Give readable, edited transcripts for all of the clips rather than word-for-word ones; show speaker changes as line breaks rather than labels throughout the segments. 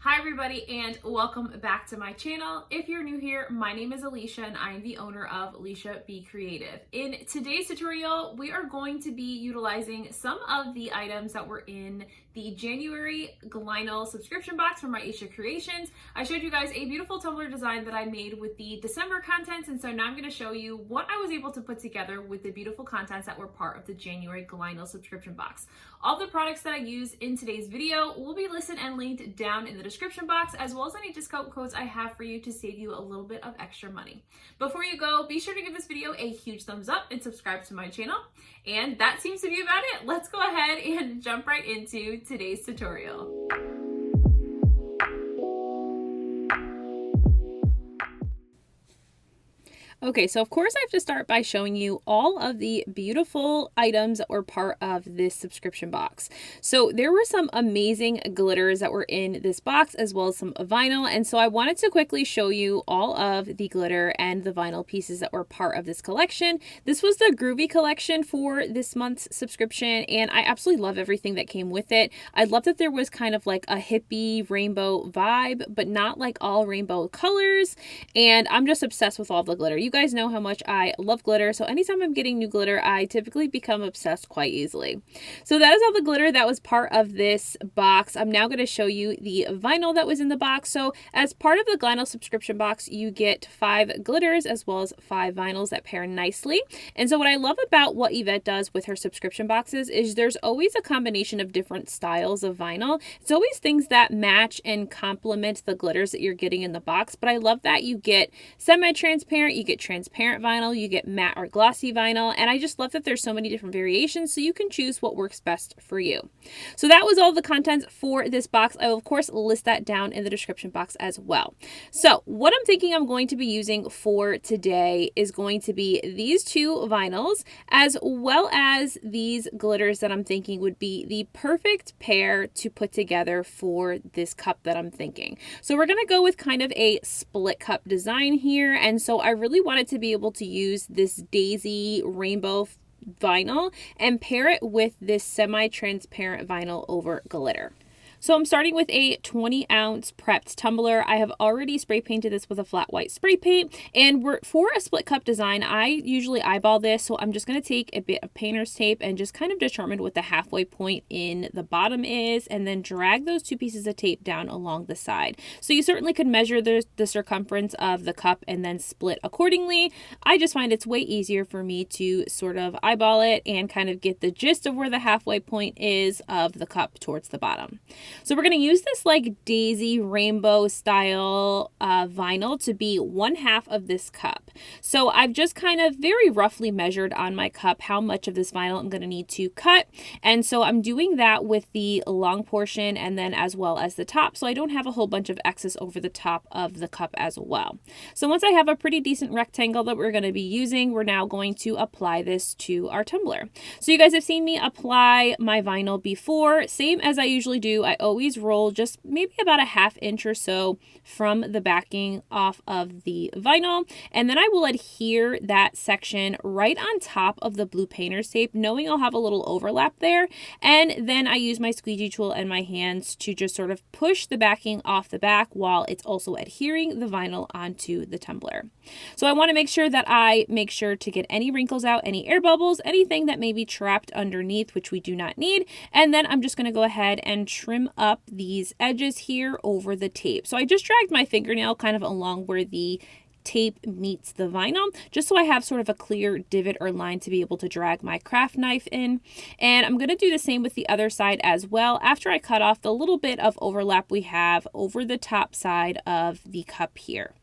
Hi everybody and welcome back to my channel. If you're new here, my name is Lysha and I am the owner of Lysha Be Creative. In today's tutorial, we are going to be utilizing some of the items that were in the January Glynal subscription box from my Aisha Creations. I showed you guys a beautiful Tumbler design that I made with the December contents, and so now I'm going to show you what I was able to put together with the beautiful contents that were part of the January Glynal subscription box. All the products that I use in today's video will be listed and linked down in the description box, as well as any discount codes I have for you to save you a little bit of extra money. Before you go, be sure to give this video a huge thumbs up and subscribe to my channel. And that seems to be about it. Let's go ahead and jump right into today's tutorial. Okay, so of course I have to start by showing you all of the beautiful items that were part of this subscription box. So there were some amazing glitters that were in this box, as well as some vinyl, and so I wanted to quickly show you all of the glitter and the vinyl pieces that were part of this collection. This was the Groovy collection for this month's subscription, and I absolutely love everything that came with it. I love that there was kind of like a hippie rainbow vibe, but not like all rainbow colors, and I'm just obsessed with all the glitter. You guys know how much I love glitter, so anytime I'm getting new glitter, I typically become obsessed quite easily. So that is all the glitter that was part of this box. I'm now going to show you the vinyl that was in the box. So as part of the Glynal subscription box, you get 5 glitters as well as 5 vinyls that pair nicely. And so what I love about what Yvette does with her subscription boxes is there's always a combination of different styles of vinyl. It's always things that match and complement the glitters that you're getting in the box, but I love that you get semi-transparent, you get transparent vinyl, you get matte or glossy vinyl, and I just love that there's so many different variations so you can choose what works best for you. So that was all the contents for this box. I will of course list that down in the description box as well. So what I'm thinking I'm going to be using for today is going to be these 2 vinyls, as well as these glitters that I'm thinking would be the perfect pair to put together for this cup that I'm thinking. So we're going to go with kind of a split cup design here, and so I really wanted to be able to use this daisy rainbow vinyl and pair it with this semi-transparent vinyl over glitter. So I'm starting with a 20-ounce prepped tumbler. I have already spray painted this with a flat white spray paint, and for a split cup design, I usually eyeball this, so I'm just going to take a bit of painter's tape and just kind of determine what the halfway point in the bottom is, and then drag those 2 pieces of tape down along the side. So you certainly could measure the circumference of the cup and then split accordingly. I just find it's way easier for me to sort of eyeball it and kind of get the gist of where the halfway point is of the cup towards the bottom. So we're going to use this like daisy rainbow style vinyl to be 1/2 of this cup. So I've just kind of very roughly measured on my cup how much of this vinyl I'm going to need to cut. And so I'm doing that with the long portion and then as well as the top, so I don't have a whole bunch of excess over the top of the cup as well. So once I have a pretty decent rectangle that we're going to be using, we're now going to apply this to our tumbler. So you guys have seen me apply my vinyl before. Same as I usually do, I always roll just maybe about a 1/2 inch or so from the backing off of the vinyl, and then I will adhere that section right on top of the blue painter's tape, knowing I'll have a little overlap there, and then I use my squeegee tool and my hands to just sort of push the backing off the back while it's also adhering the vinyl onto the tumbler. So I want to make sure that I make sure to get any wrinkles out, any air bubbles, anything that may be trapped underneath, which we do not need, and then I'm just going to go ahead and trim up these edges here over the tape. So I just dragged my fingernail kind of along where the tape meets the vinyl, just so I have sort of a clear divot or line to be able to drag my craft knife in. And I'm going to do the same with the other side as well after I cut off the little bit of overlap we have over the top side of the cup here.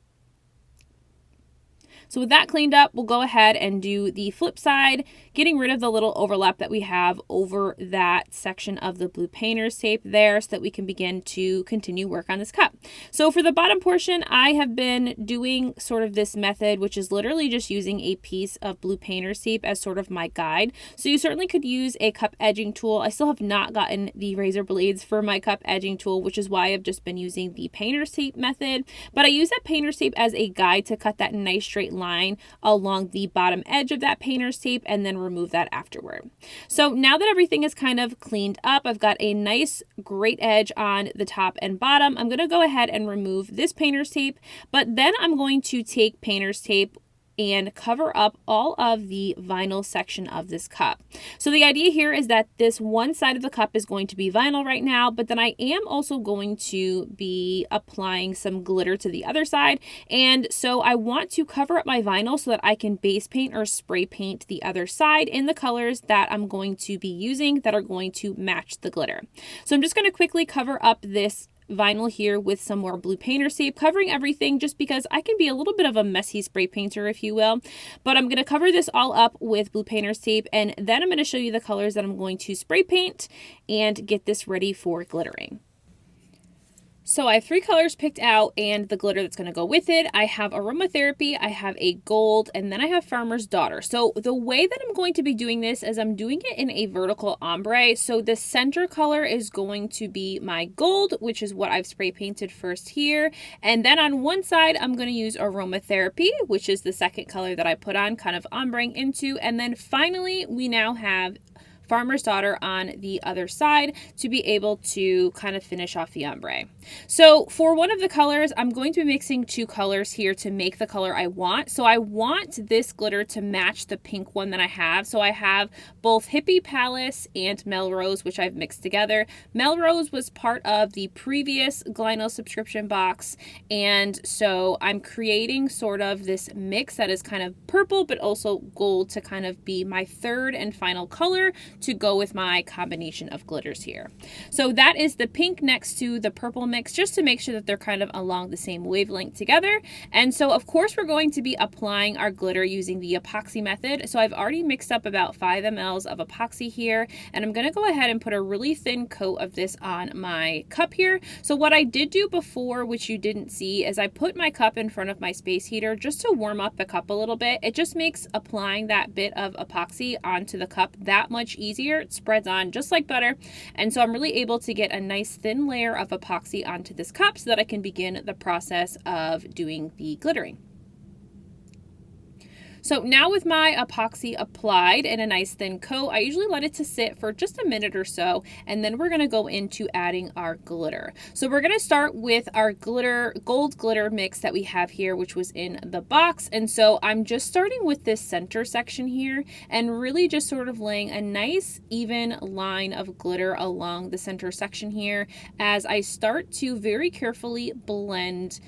So with that cleaned up, we'll go ahead and do the flip side, getting rid of the little overlap that we have over that section of the blue painter's tape there so that we can begin to continue work on this cup. So for the bottom portion, I have been doing sort of this method, which is literally just using a piece of blue painter's tape as sort of my guide. So you certainly could use a cup edging tool. I still have not gotten the razor blades for my cup edging tool, which is why I've just been using the painter's tape method. But I use that painter's tape as a guide to cut that nice straight line line along the bottom edge of that painter's tape and then remove that afterward. So now that everything is kind of cleaned up, I've got a nice great edge on the top and bottom. I'm going to go ahead and remove this painter's tape, but then I'm going to take painter's tape and cover up all of the vinyl section of this cup. So the idea here is that this one side of the cup is going to be vinyl right now, but then I am also going to be applying some glitter to the other side. And so I want to cover up my vinyl so that I can base paint or spray paint the other side in the colors that I'm going to be using that are going to match the glitter. So I'm just going to quickly cover up this vinyl here with some more blue painter's tape, covering everything just because I can be a little bit of a messy spray painter, if you will. But I'm going to cover this all up with blue painter's tape, and then I'm going to show you the colors that I'm going to spray paint and get this ready for glittering. So I have 3 colors picked out and the glitter that's going to go with it. I have aromatherapy, I have a gold, and then I have farmer's daughter. So the way that I'm going to be doing this is I'm doing it in a vertical ombre. So the center color is going to be my gold, which is what I've spray painted first here. And then on one side, I'm going to use aromatherapy, which is the second color that I put on, kind of ombreing into. And then finally, we now have farmer's daughter on the other side to be able to kind of finish off the ombre. So for one of the colors, I'm going to be mixing 2 colors here to make the color I want. So I want this glitter to match the pink one that I have. So I have both Hippie Palace and Melrose, which I've mixed together. Melrose was part of the previous Glino subscription box. And so I'm creating sort of this mix that is kind of purple, but also gold to kind of be my third and final color to go with my combination of glitters here. So that is the pink next to the purple mix, just to make sure that they're kind of along the same wavelength together. And so of course we're going to be applying our glitter using the epoxy method. So I've already mixed up about 5 ml of epoxy here, and I'm going to go ahead and put a really thin coat of this on my cup here. So what I did do before, which you didn't see, is I put my cup in front of my space heater just to warm up the cup a little bit. It just makes applying that bit of epoxy onto the cup that much easier. It spreads on just like butter, and so I'm really able to get a nice thin layer of epoxy onto this cup so that I can begin the process of doing the glittering. So now with my epoxy applied in a nice thin coat, I usually let it to sit for just a minute or so, and then we're going to go into adding our glitter. So we're going to start with our glitter, gold glitter mix that we have here, which was in the box. And so I'm just starting with this center section here and really just sort of laying a nice even line of glitter along the center section here as I start to very carefully blend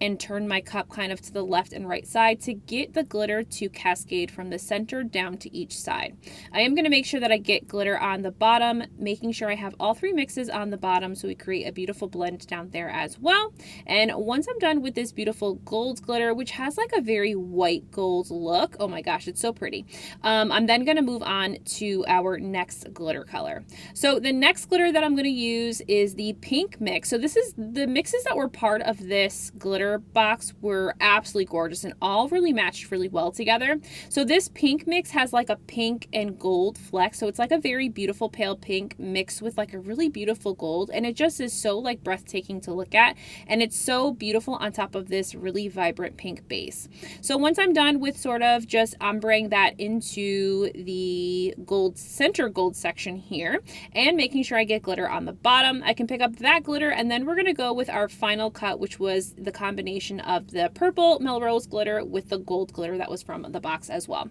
and turn my cup kind of to the left and right side to get the glitter to cascade from the center down to each side. I am going to make sure that I get glitter on the bottom, making sure I have all 3 mixes on the bottom so we create a beautiful blend down there as well. And once I'm done with this beautiful gold glitter, which has like a very white gold look, oh my gosh, it's so pretty. I'm then going to move on to our next glitter color. So the next glitter that I'm going to use is the pink mix. So this is the mixes that were part of this glitter box were absolutely gorgeous and all really matched really well together. So this pink mix has like a pink and gold fleck, so it's like a very beautiful pale pink mixed with like a really beautiful gold, and it just is so like breathtaking to look at, and it's so beautiful on top of this really vibrant pink base. So once I'm done with sort of just ombreing that into the gold center gold section here and making sure I get glitter on the bottom, I can pick up that glitter, and then we're going to go with our final cut, which was the combination of the purple Melrose glitter with the gold glitter that was from the box as well.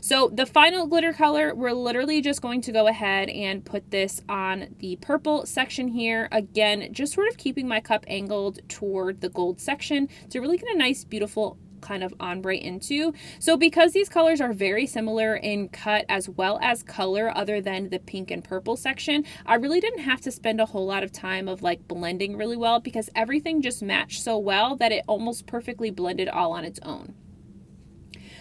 So the final glitter color, we're literally just going to go ahead and put this on the purple section here. Again, just sort of keeping my cup angled toward the gold section to really get a nice, beautiful kind of ombre into. So because these colors are very similar in cut as well as color other than the pink and purple section, I really didn't have to spend a whole lot of time of like blending really well because everything just matched so well that it almost perfectly blended all on its own.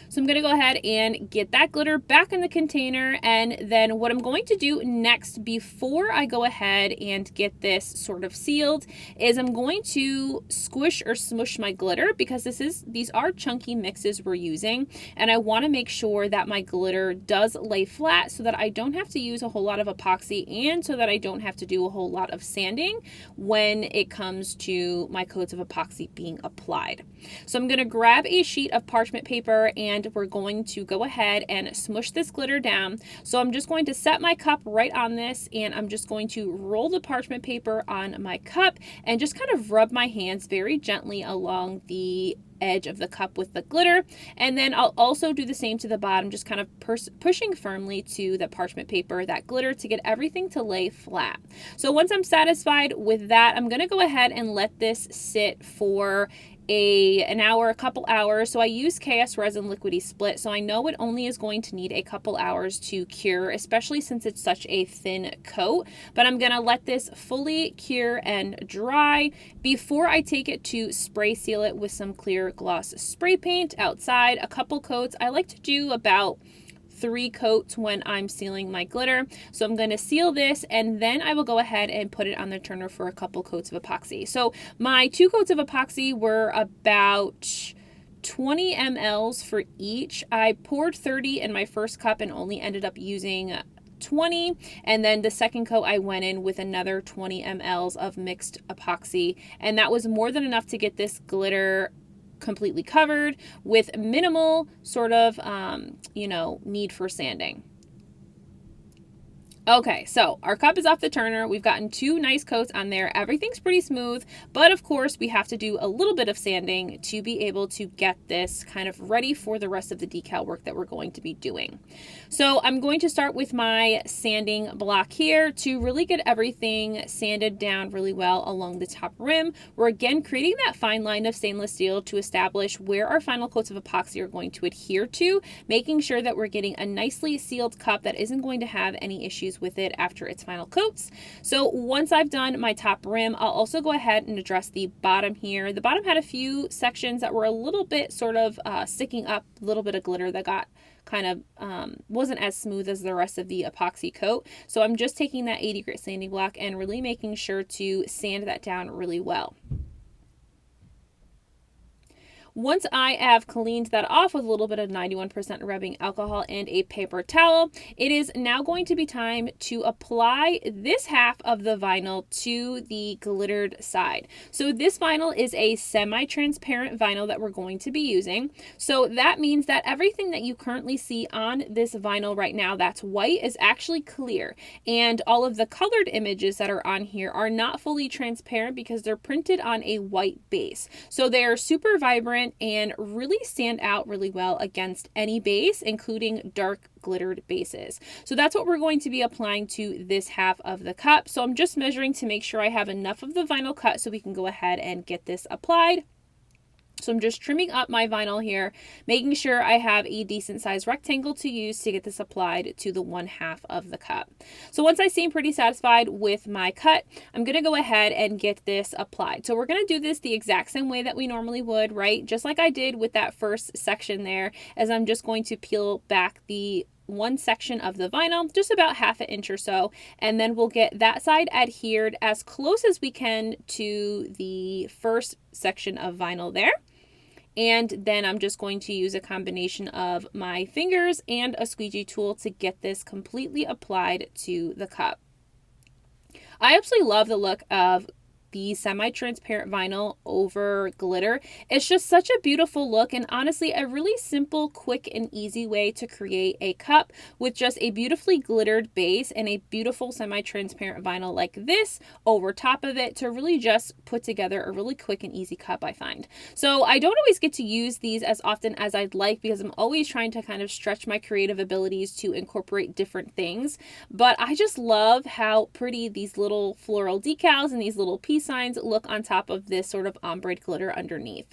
So I'm going to go ahead and get that glitter back in the container, and then what I'm going to do next before I go ahead and get this sort of sealed is I'm going to squish or smush my glitter, because these are chunky mixes we're using, and I want to make sure that my glitter does lay flat so that I don't have to use a whole lot of epoxy, and so that I don't have to do a whole lot of sanding when it comes to my coats of epoxy being applied. So I'm going to grab a sheet of parchment paper, and we're going to go ahead and smush this glitter down. So I'm just going to set my cup right on this, and I'm just going to roll the parchment paper on my cup and just kind of rub my hands very gently along the edge of the cup with the glitter. And then I'll also do the same to the bottom, just kind of pushing firmly to the parchment paper, that glitter, to get everything to lay flat. So once I'm satisfied with that, I'm going to go ahead and let this sit for an hour, a couple hours. So I use KS Resin Liquidy Split, so I know it only is going to need a couple hours to cure, especially since it's such a thin coat. But I'm gonna let this fully cure and dry before I take it to spray seal it with some clear gloss spray paint outside. A couple coats. I like to do about 3 coats when I'm sealing my glitter. So I'm going to seal this, and then I will go ahead and put it on the turner for a couple coats of epoxy. So my 2 coats of epoxy were about 20 mLs for each. I poured 30 in my first cup and only ended up using 20, and then the second coat I went in with another 20 mLs of mixed epoxy, and that was more than enough to get this glitter completely covered with minimal sort of, need for sanding. Okay, so our cup is off the turner. We've gotten 2 nice coats on there. Everything's pretty smooth, but of course we have to do a little bit of sanding to be able to get this kind of ready for the rest of the decal work that we're going to be doing. So I'm going to start with my sanding block here to really get everything sanded down really well along the top rim. We're again creating that fine line of stainless steel to establish where our final coats of epoxy are going to adhere to, making sure that we're getting a nicely sealed cup that isn't going to have any issues with it after its final coats. So once I've done my top rim, I'll also go ahead and address the bottom here. The bottom had a few sections that were a little bit sort of sticking up, a little bit of glitter that got kind of wasn't as smooth as the rest of the epoxy coat. So I'm just taking that 80 grit sanding block and really making sure to sand that down really well. Once I have cleaned that off with a little bit of 91% rubbing alcohol and a paper towel, it is now going to be time to apply this half of the vinyl to the glittered side. So this vinyl is a semi-transparent vinyl that we're going to be using. So that means that everything that you currently see on this vinyl right now that's white is actually clear. And all of the colored images that are on here are not fully transparent because they're printed on a white base. So they are super vibrant and really stand out really well against any base, including dark glittered bases. So that's what we're going to be applying to this half of the cup. So I'm just measuring to make sure I have enough of the vinyl cut so we can go ahead and get this applied. So I'm just trimming up my vinyl here, making sure I have a decent sized rectangle to use to get this applied to the 1/2 of the cup. So once I seem pretty satisfied with my cut, I'm going to go ahead and get this applied. So we're going to do this the exact same way that we normally would, right? Just like I did with that first section there, as I'm just going to peel back the one section of the vinyl, just about 1/2 inch or so, and then we'll get that side adhered as close as we can to the first section of vinyl there. And then I'm just going to use a combination of my fingers and a squeegee tool to get this completely applied to the cup. I absolutely love the look of the semi-transparent vinyl over glitter. It's just such a beautiful look, and honestly a really simple, quick, and easy way to create a cup with just a beautifully glittered base and a beautiful semi-transparent vinyl like this over top of it to really just put together a really quick and easy cup, I find. So I don't always get to use these as often as I'd like because I'm always trying to kind of stretch my creative abilities to incorporate different things, but I just love how pretty these little floral decals and these little pieces peace signs look on top of this sort of ombre glitter underneath.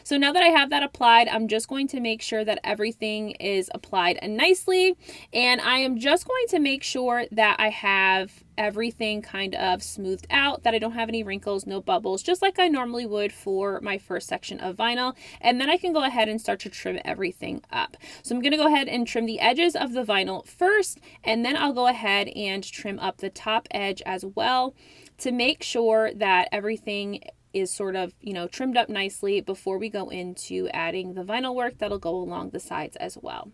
So now that I have that applied, I'm just going to make sure that everything is applied nicely, and I am just going to make sure that I have everything kind of smoothed out, that I don't have any wrinkles, no bubbles, just like I normally would for my first section of vinyl. And then I can go ahead and start to trim everything up. So I'm going to go ahead and trim the edges of the vinyl first, and then I'll go ahead and trim up the top edge as well to make sure that everything is sort of, you know, trimmed up nicely before we go into adding the vinyl work that'll go along the sides as well.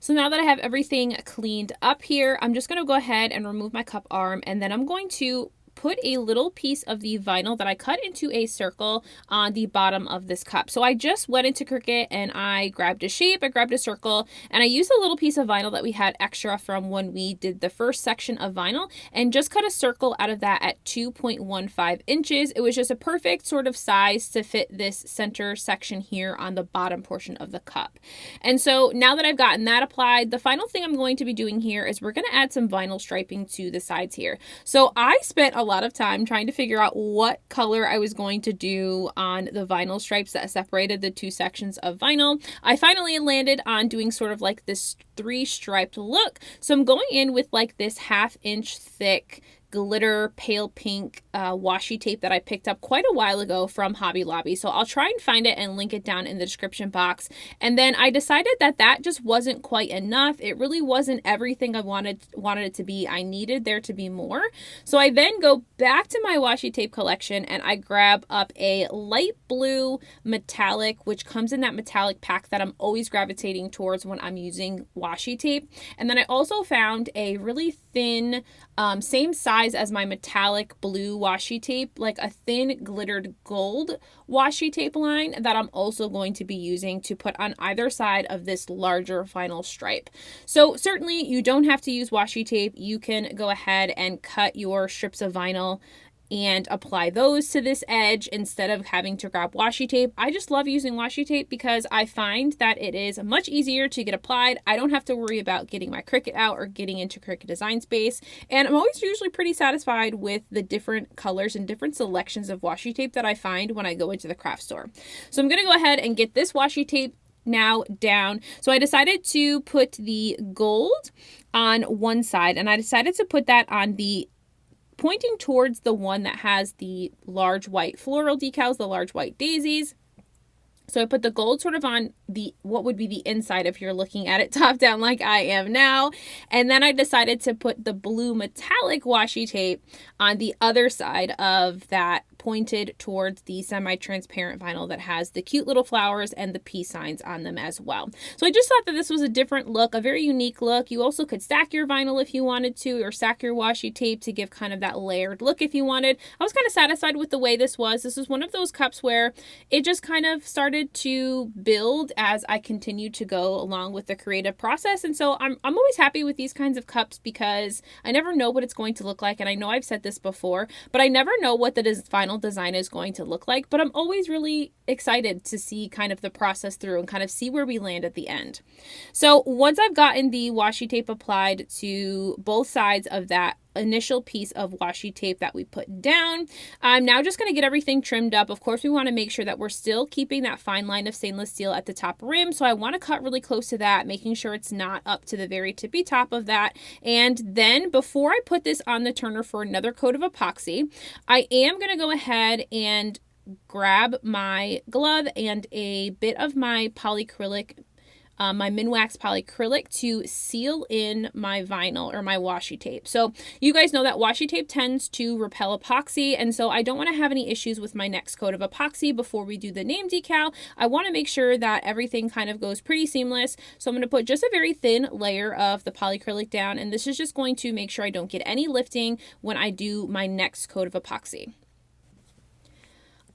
So now that I have everything cleaned up here, I'm just going to go ahead and remove my cup arm, and then I'm going to put a little piece of the vinyl that I cut into a circle on the bottom of this cup. So I just went into Cricut and I grabbed a shape, I grabbed a circle, and I used a little piece of vinyl that we had extra from when we did the first section of vinyl and just cut a circle out of that at 2.15 inches. It was just a perfect sort of size to fit this center section here on the bottom portion of the cup. And so now that I've gotten that applied, the final thing I'm going to be doing here is we're going to add some vinyl striping to the sides here. So I spent a lot of time trying to figure out what color I was going to do on the vinyl stripes that separated the two sections of vinyl. I finally landed on doing sort of like this 3-striped look. So I'm going in with like this 1/2 inch thick glitter pale pink washi tape that I picked up quite a while ago from Hobby Lobby. So I'll try and find it and link it down in the description box. And then I decided that that just wasn't quite enough. It really wasn't everything I wanted it to be. I needed there to be more. So I then go back to my washi tape collection and I grab up a light blue metallic, which comes in that metallic pack that I'm always gravitating towards when I'm using washi tape. And then I also found a really thin, same size as my metallic blue washi tape, like a thin glittered gold washi tape line that I'm also going to be using to put on either side of this larger vinyl stripe. So certainly you don't have to use washi tape. You can go ahead and cut your strips of vinyl and apply those to this edge instead of having to grab washi tape. I just love using washi tape because I find that it is much easier to get applied. I don't have to worry about getting my Cricut out or getting into Cricut Design Space. And I'm always usually pretty satisfied with the different colors and different selections of washi tape that I find when I go into the craft store. So I'm going to go ahead and get this washi tape now down. So I decided to put the gold on one side, and I decided to put that on the pointing towards the one that has the large white floral decals, the large white daisies. So I put the gold sort of on the, what would be the inside if you're looking at it top down like I am now. And then I decided to put the blue metallic washi tape on the other side of that, pointed towards the semi-transparent vinyl that has the cute little flowers and the peace signs on them as well. So I just thought that this was a different look, a very unique look. You also could stack your vinyl if you wanted to, or stack your washi tape to give kind of that layered look if you wanted. I was kind of satisfied with the way this was. This was one of those cups where it just kind of started to build as I continued to go along with the creative process. And so I'm always happy with these kinds of cups because I never know what it's going to look like. And I know I've said this before, but I never know what the final design is going to look like, but I'm always really excited to see kind of the process through and kind of see where we land at the end. So once I've gotten the washi tape applied to both sides of that initial piece of washi tape that we put down, I'm now just going to get everything trimmed up. Of course, we want to make sure that we're still keeping that fine line of stainless steel at the top rim. So I want to cut really close to that, making sure it's not up to the very tippy top of that. And then before I put this on the turner for another coat of epoxy, I am going to go ahead and grab my glove and a bit of my polyacrylic, my Minwax polyacrylic, to seal in my vinyl or my washi tape. So you guys know that washi tape tends to repel epoxy, and so I don't want to have any issues with my next coat of epoxy before we do the name decal. I want to make sure that everything kind of goes pretty seamless. So I'm going to put just a very thin layer of the polyacrylic down, and this is just going to make sure I don't get any lifting when I do my next coat of epoxy.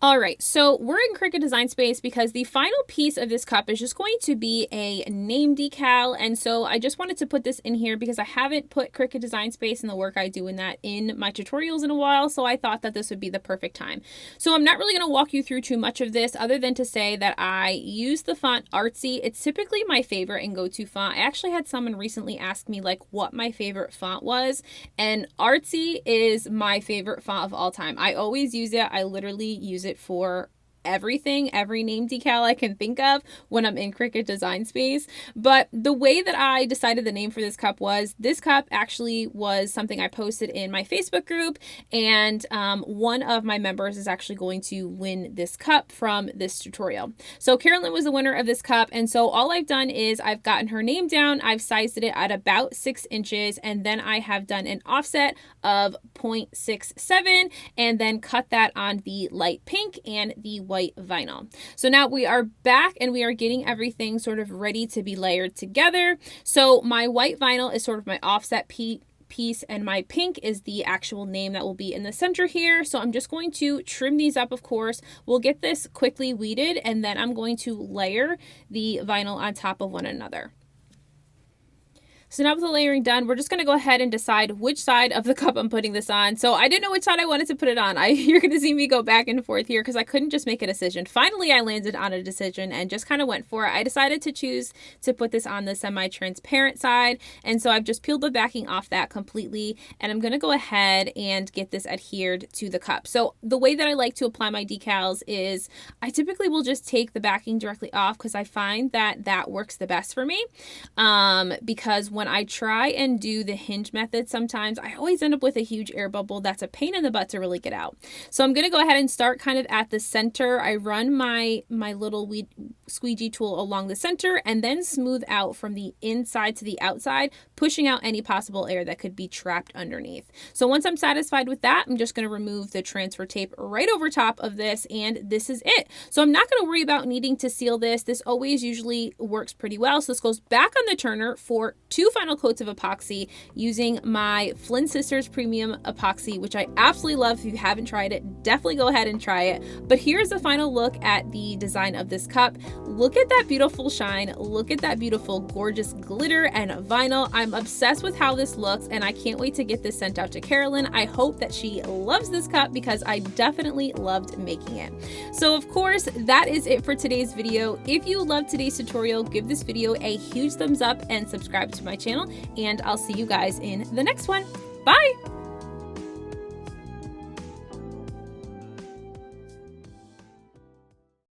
All right, so we're in Cricut Design Space because the final piece of this cup is just going to be a name decal. And so I just wanted to put this in here because I haven't put Cricut Design Space and the work I do in that in my tutorials in a while. So I thought that this would be the perfect time. So I'm not really going to walk you through too much of this other than to say that I use the font Artsy. It's typically my favorite and go-to font. I actually had someone recently ask me like what my favorite font was, and Artsy is my favorite font of all time. I always use it. I literally use it for everything, every name decal I can think of when I'm in Cricut Design Space. But the way that I decided the name for this cup was, this cup actually was something I posted in my Facebook group, and one of my members is actually going to win this cup from this tutorial. So Carolyn was the winner of this cup, and so all I've done is I've gotten her name down, I've sized it at about 6 inches, and then I have done an offset of 0.67 and then cut that on the light pink and the white vinyl. So now we are back and we are getting everything sort of ready to be layered together. So my white vinyl is sort of my offset piece, and my pink is the actual name that will be in the center here. So I'm just going to trim these up, of course. We'll get this quickly weeded, and then I'm going to layer the vinyl on top of one another. So now with the layering done, we're just going to go ahead and decide which side of the cup I'm putting this on. So I didn't know which side I wanted to put it on. You're going to see me go back and forth here because I couldn't just make a decision. Finally, I landed on a decision and just kind of went for it. I decided to choose to put this on the semi-transparent side. And so I've just peeled the backing off that completely. And I'm going to go ahead and get this adhered to the cup. So the way that I like to apply my decals is I typically will just take the backing directly off because I find that that works the best for me. Because when I try and do the hinge method, sometimes I always end up with a huge air bubble that's a pain in the butt to really get out. So I'm going to go ahead and start kind of at the center. I run my little squeegee tool along the center and then smooth out from the inside to the outside, pushing out any possible air that could be trapped underneath. So once I'm satisfied with that, I'm just going to remove the transfer tape right over top of this, and this is it. So I'm not going to worry about needing to seal this. This always usually works pretty well. So this goes back on the turner for 2 final coats of epoxy using my Flynn Sisters Premium Epoxy, which I absolutely love. If you haven't tried it, definitely go ahead and try it. But here's a final look at the design of this cup. Look at that beautiful shine. Look at that beautiful, gorgeous glitter and vinyl. I'm obsessed with how this looks, and I can't wait to get this sent out to Carolyn. I hope that she loves this cup because I definitely loved making it. So of course, that is it for today's video. If you loved today's tutorial, give this video a huge thumbs up and subscribe to my channel, and I'll see you guys in the next one. Bye!